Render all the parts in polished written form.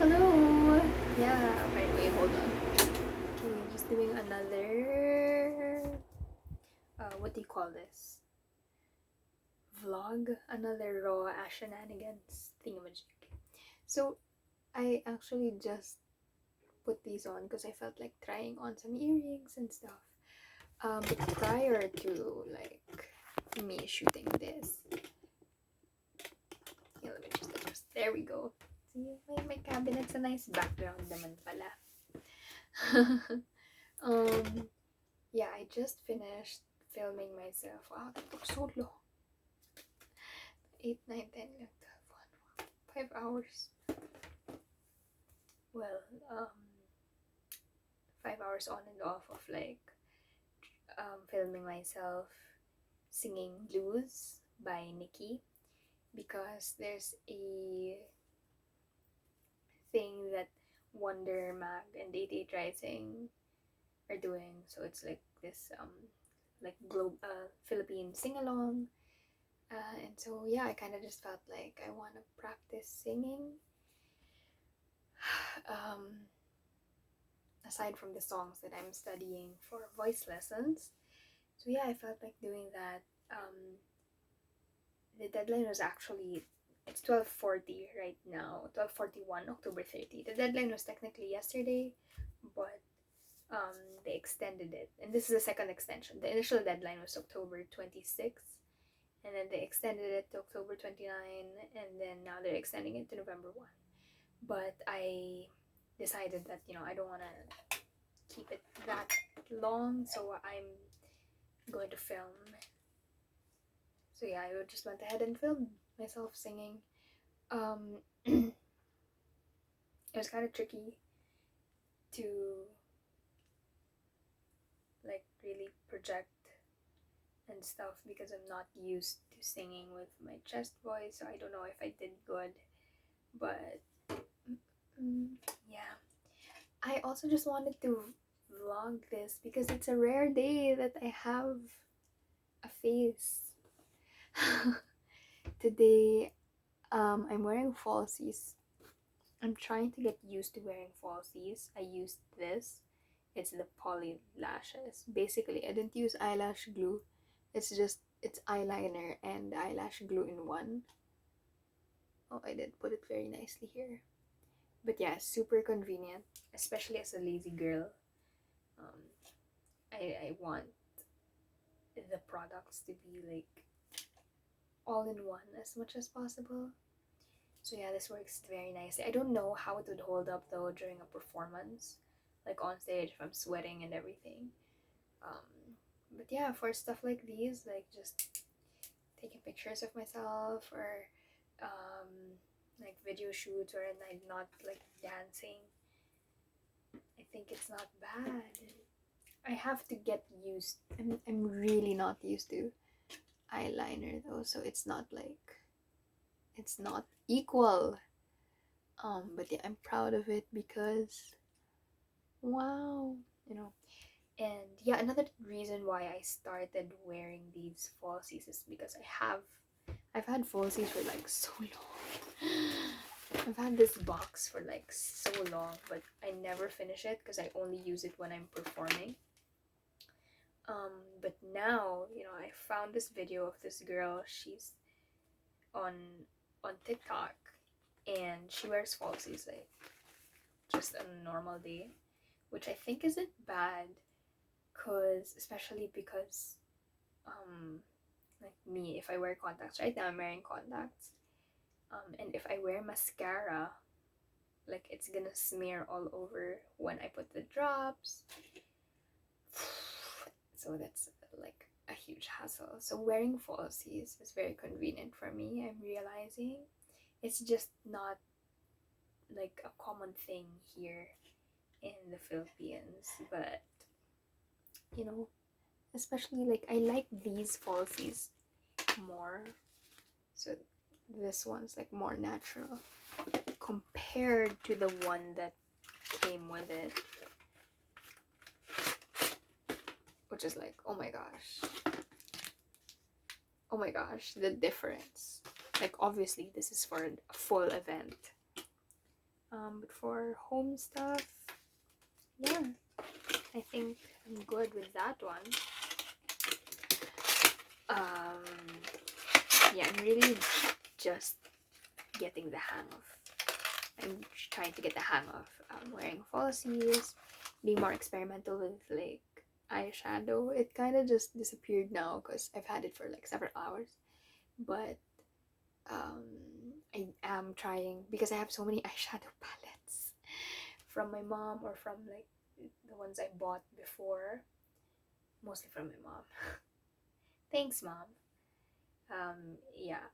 Hello! Yeah, okay, wait, hold on. Okay, just doing another, what do you call this? Vlog? Another raw Ash shenanigans thingamajig. So, I actually just put these on because I felt like trying on some earrings and stuff. But prior to, like, me shooting this, yeah, let me just adjust. There we go. See, my cabinet's a nice background naman pala. Yeah, I just finished filming myself. Wow, that took so long. 8, 9, 10, 11, 12, 5 hours. Well, 5 hours on and off of like filming myself singing Blues by NIKI, because there's a thing that Wonder Mag and Date Rising are doing. So it's like this like Philippine sing along. And so yeah, I kind of just felt like I want to practice singing. Aside from the songs that I'm studying for voice lessons. So yeah, I felt like doing that. The deadline was actually, it's 12:40 right now, 12:41, October 30. The deadline was technically yesterday, but they extended it. And this is the second extension. The initial deadline was October 26th, and then they extended it to October 29, and then now they're extending it to November 1. But I decided that, I don't want to keep it that long, so I'm going to film. So yeah, I just went ahead and filmed myself singing. It was kind of tricky to like really project and stuff because I'm not used to singing with my chest voice, so I don't know if I did good. But yeah, I also just wanted to vlog this because it's a rare day that I have a face. Today, I'm wearing falsies. I'm trying to get used to wearing falsies. I used this. It's the poly lashes. Basically, I didn't use eyelash glue. It's eyeliner and eyelash glue in one. Oh, I did put it very nicely here. But yeah, super convenient, especially as a lazy girl. Um, I want the products to be like all in one as much as possible. So yeah, this works very nicely. I don't know how it would hold up though during a performance, like on stage if I'm sweating and everything. But yeah, for stuff like these, like just taking pictures of myself or um, like video shoots or I'm not like dancing, I think it's not bad. I have to get used. I'm really not used to eyeliner though, so it's not like it's not equal. But yeah, I'm proud of it because wow, you know. And yeah, another reason why I started wearing these falsies is because I've had falsies for like so long. I've had this box for like so long, but I never finish it because I only use it when I'm performing. But now, I found this video of this girl. She's on on TikTok, and she wears falsies like just on a normal day, which I think isn't bad, especially because like me, if I wear contacts right now, I'm wearing contacts, and if I wear mascara, like it's gonna smear all over when I put the drops. So that's like a huge hassle. So wearing falsies is very convenient for me. I'm realizing it's just not like a common thing here in the Philippines, but you know, especially like I like these falsies more. So this one's like more natural compared to the one that came with it, which is like, oh my gosh, the difference. Like obviously this is for a full event, But for home stuff, yeah, I think I'm good with that one. Yeah, I'm really just getting the hang of. I'm trying to get the hang of wearing falsies, being more experimental with like eyeshadow. It kind of just disappeared now because I've had it for like several hours. But I am trying because I have so many eyeshadow palettes from my mom or from like the ones I bought before, mostly from my mom. Thanks, mom. Yeah,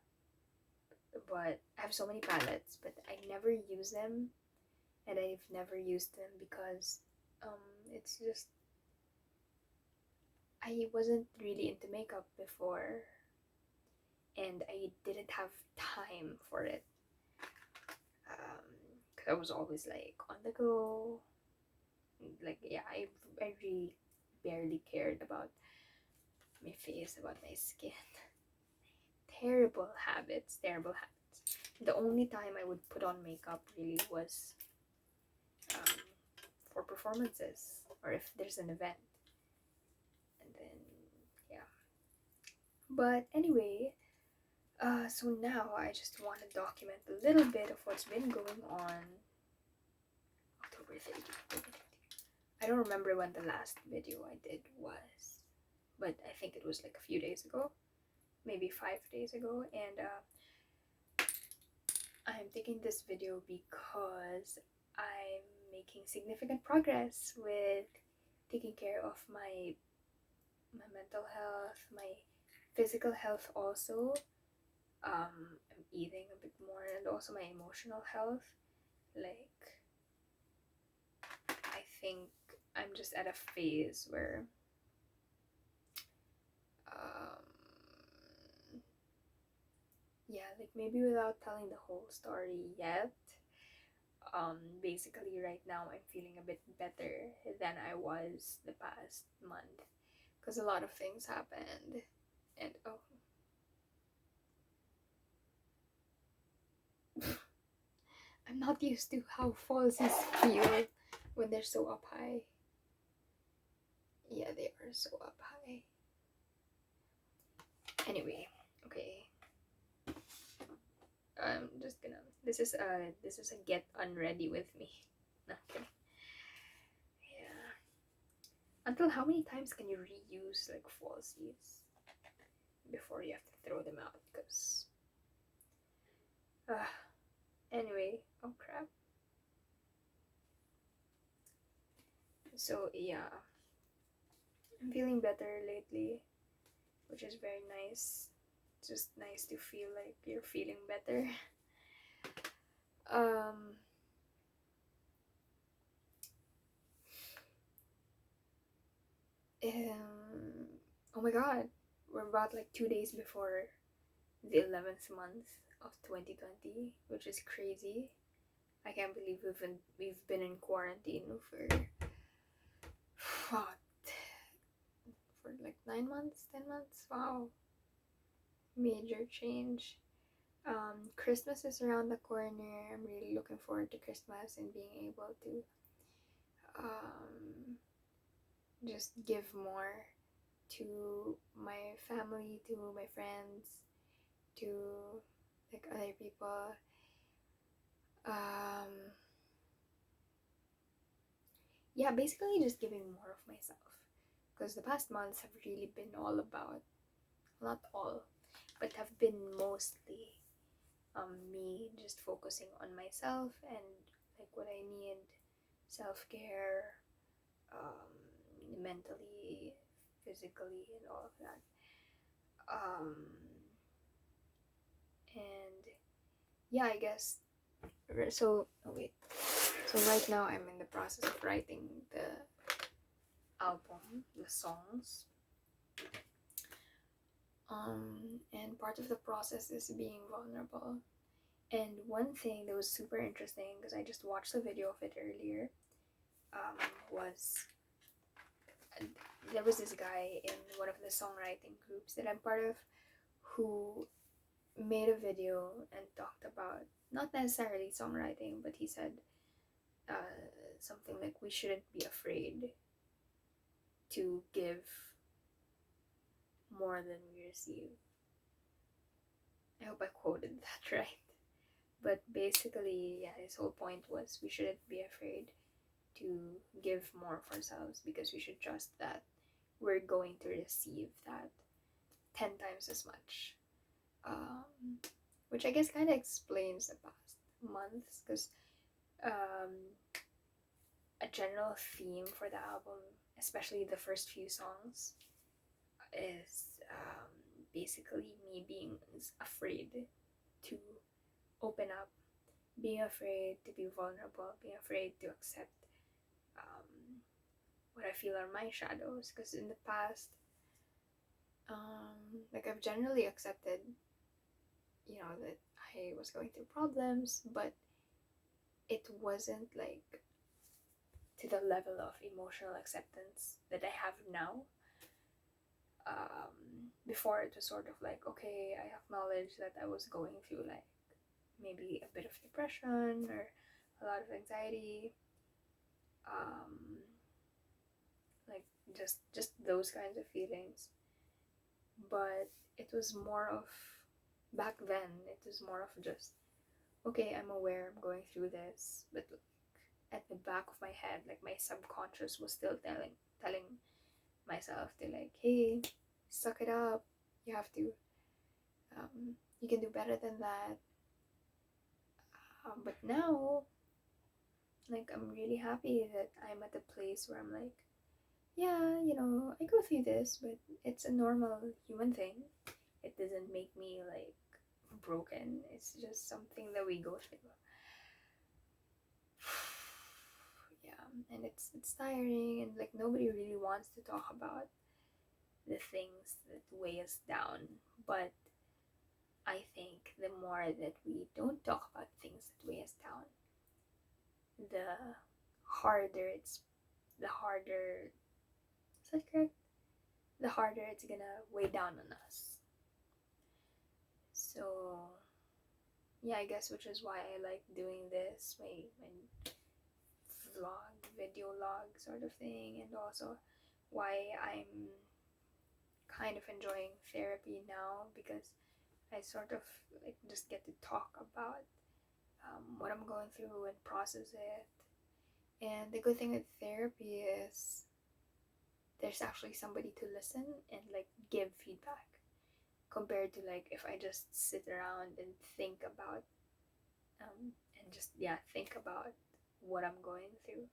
but I have so many palettes, but I never use them, and I've never used them because it's just I wasn't really into makeup before, and I didn't have time for it. Cause I was always like on the go. Like yeah, I really barely cared about my face, about my skin. Terrible habits, terrible habits. The only time I would put on makeup really was um, for performances or if there's an event. And then, yeah. But anyway, so now I just want to document a little bit of what's been going on October 30th. I don't remember when the last video I did was, but I think it was like a few days ago, maybe 5 days ago, and I'm taking this video because I'm making significant progress with taking care of my mental health, my physical health also. I'm eating a bit more, and also my emotional health. Like, I think I'm just at a phase where um, yeah, like maybe without telling the whole story yet, basically right now I'm feeling a bit better than I was the past month because a lot of things happened, and oh, I'm not used to how falsies feel when they're so up high. Yeah, they are so up high. Anyway, okay. I'm just gonna. This is a get unready with me. Okay. Yeah. Until how many times can you reuse like falsies before you have to throw them out? Because. Anyway, oh crap. So yeah, I'm feeling better lately, which is very nice. It's just nice to feel like you're feeling better. Um, oh my god, we're about like 2 days before the 11th month of 2020, which is crazy. I can't believe we've been in quarantine for what, for like 9 months, 10 months. Wow, major change. Christmas is around the corner. I'm really looking forward to Christmas and being able to um, just give more to my family, to my friends, to like other people. Um, yeah, basically just giving more of myself. Because the past months have really been all about, not all, but have been mostly me just focusing on myself and like what I need, self-care, mentally, physically, and all of that. And yeah, I guess so. Oh wait, so right now I'm in the process of writing the album, the songs. And part of the process is being vulnerable. And one thing that was super interesting, because I just watched the video of it earlier, was there was this guy in one of the songwriting groups that I'm part of who made a video and talked about not necessarily songwriting, but he said something like we shouldn't be afraid to give more than we receive. I hope I quoted that right. But basically, yeah, his whole point was we shouldn't be afraid to give more of ourselves because we should trust that we're going to receive that 10 times as much. Um, which I guess kind of explains the past months because um, a general theme for the album, especially the first few songs, is basically me being afraid to open up, being afraid to be vulnerable, being afraid to accept what I feel are my shadows. Because in the past, like I've generally accepted, that I was going through problems, but it wasn't like to the level of emotional acceptance that I have now. Before it was sort of like, okay, I acknowledge that I was going through like maybe a bit of depression or a lot of anxiety, like just those kinds of feelings. But it was more of, back then it was more of just, okay, I'm aware I'm going through this, but at the back of my head, like my subconscious was still telling myself to like, hey, suck it up, you have to, you can do better than that. But now, like, I'm really happy that I'm at a place where I'm like, yeah, I go through this, but it's a normal human thing. It doesn't make me like broken. It's just something that we go through. Yeah, and it's tiring, and like nobody really wants to talk about the things that weigh us down. But I think the more that we don't talk about things that weigh us down, the harder the harder, is that correct? The harder it's gonna weigh down on us. So yeah, I guess, which is why I like doing this, my vlog, video log sort of thing, and also why I'm kind of enjoying therapy now, because I sort of like just get to talk about what I'm going through and process it. And the good thing with therapy is there's actually somebody to listen and like give feedback, compared to like if I just sit around and think about and just think about what I'm going through.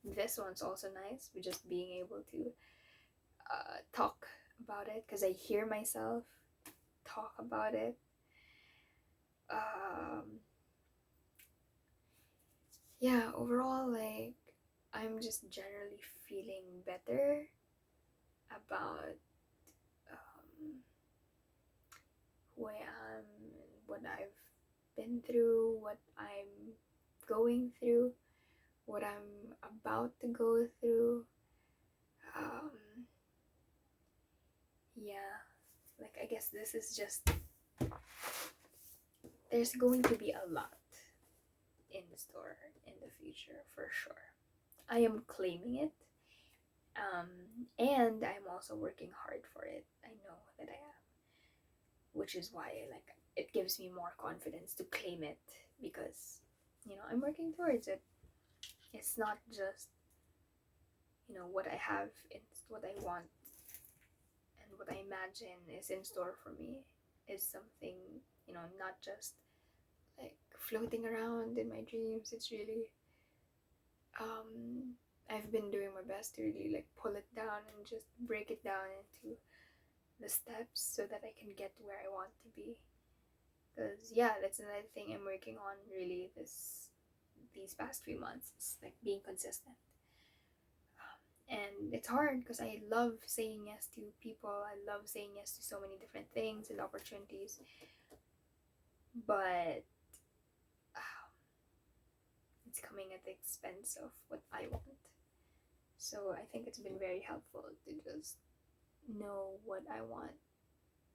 This one's also nice with just being able to talk about it, because I hear myself talk about it. Yeah, overall, like, I'm just generally feeling better about who I am, what I've been through, what I'm going through, what I'm about to go through. Um, yeah, like, I guess this is just, there's going to be a lot in store in the future for sure. I am claiming it, and I'm also working hard for it. I know that I am, which is why like it gives me more confidence to claim it, because I'm working towards it. It's not just what I have, it's what I want and what I imagine is in store for me, is something not just like floating around in my dreams. It's really I've been doing my best to really like pull it down and just break it down into the steps so that I can get to where I want to be. Because yeah, that's another thing I'm working on really these past few months, is like being consistent. And it's hard because I love saying yes to people. I love saying yes to so many different things and opportunities, but it's coming at the expense of what I want. So I think it's been very helpful to just know what I want,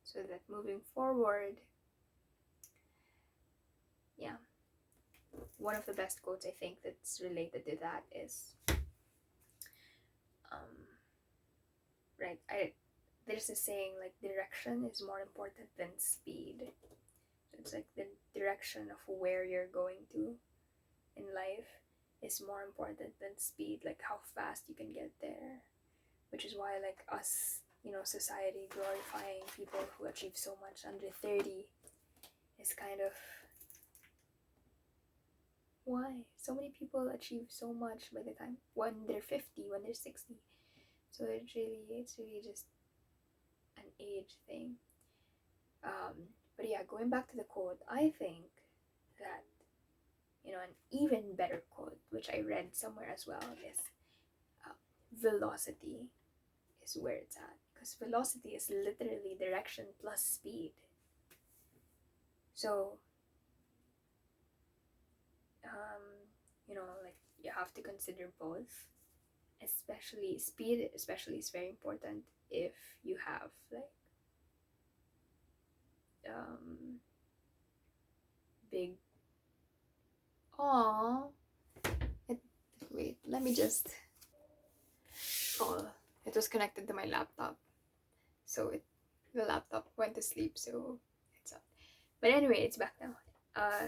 so that moving forward, yeah, one of the best quotes I think that's related to that is, right, there's a saying like direction is more important than speed. It's like the direction of where you're going to in life is more important than speed, like how fast you can get there. Which is why, like, us, society glorifying people who achieve so much under 30 is kind of why so many people achieve so much by the time when they're 50, when they're 60. So it's really just an age thing. But yeah, going back to the quote, I think that, an even better quote, which I read somewhere as well, is velocity is where it's at. Because velocity is literally direction plus speed. So, like, you have to consider both. Especially speed, especially is very important if you have like big. Aww. Wait, let me just. Oh, it was connected to my laptop, so the laptop went to sleep, so it's up. But anyway, it's back now.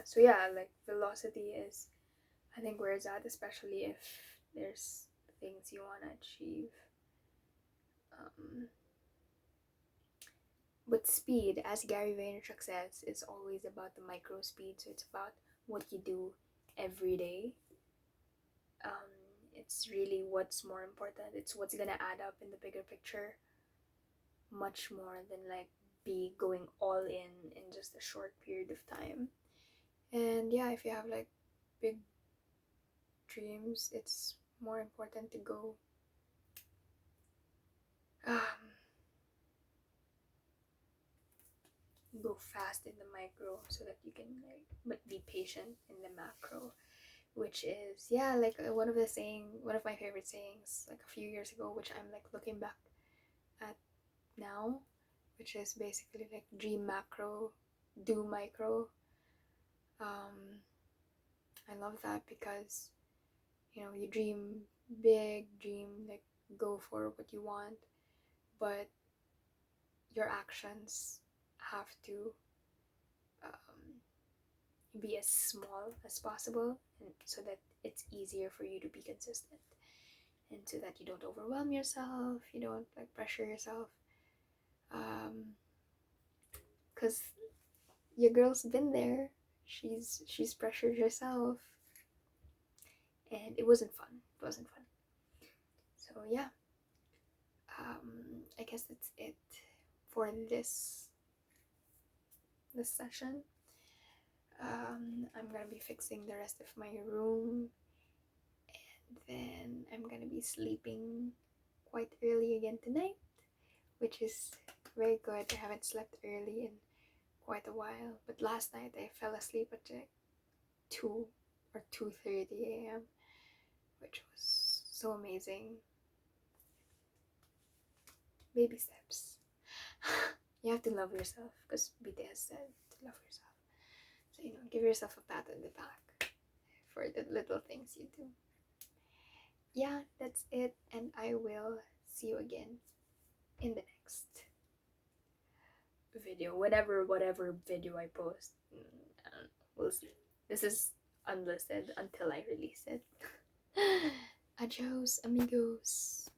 So yeah, like velocity is, I think, where it's at, especially if there's things you wanna achieve. But speed, as Gary Vaynerchuk says, is always about the micro speed. So it's about what you do every day. It's really what's more important. It's what's gonna add up in the bigger picture, much more than like be going all in just a short period of time. And yeah, if you have like big dreams, it's more important to go go fast in the micro so that you can like, but be patient in the macro, which is, yeah, like one of my favorite sayings like a few years ago, which I'm like looking back at now, which is basically like dream macro, do micro. I love that because you dream big, dream like go for what you want, but your actions have to be as small as possible, and so that it's easier for you to be consistent, and so that you don't overwhelm yourself, you don't like pressure yourself, because your girl's been there. She's pressured herself, and it wasn't fun. So yeah, I guess that's it for this session. I'm gonna be fixing the rest of my room, and then I'm gonna be sleeping quite early again tonight, which is very good. I haven't slept early in quite a while, but last night I fell asleep at like 2 or 2:30 a.m., which was so amazing. Baby steps. You have to love yourself, because BTS said to love yourself. So, give yourself a pat on the back for the little things you do. Yeah, that's it, and I will see you again in the next video, whatever video I post. We'll see. This is unlisted until I release it. Adios, amigos.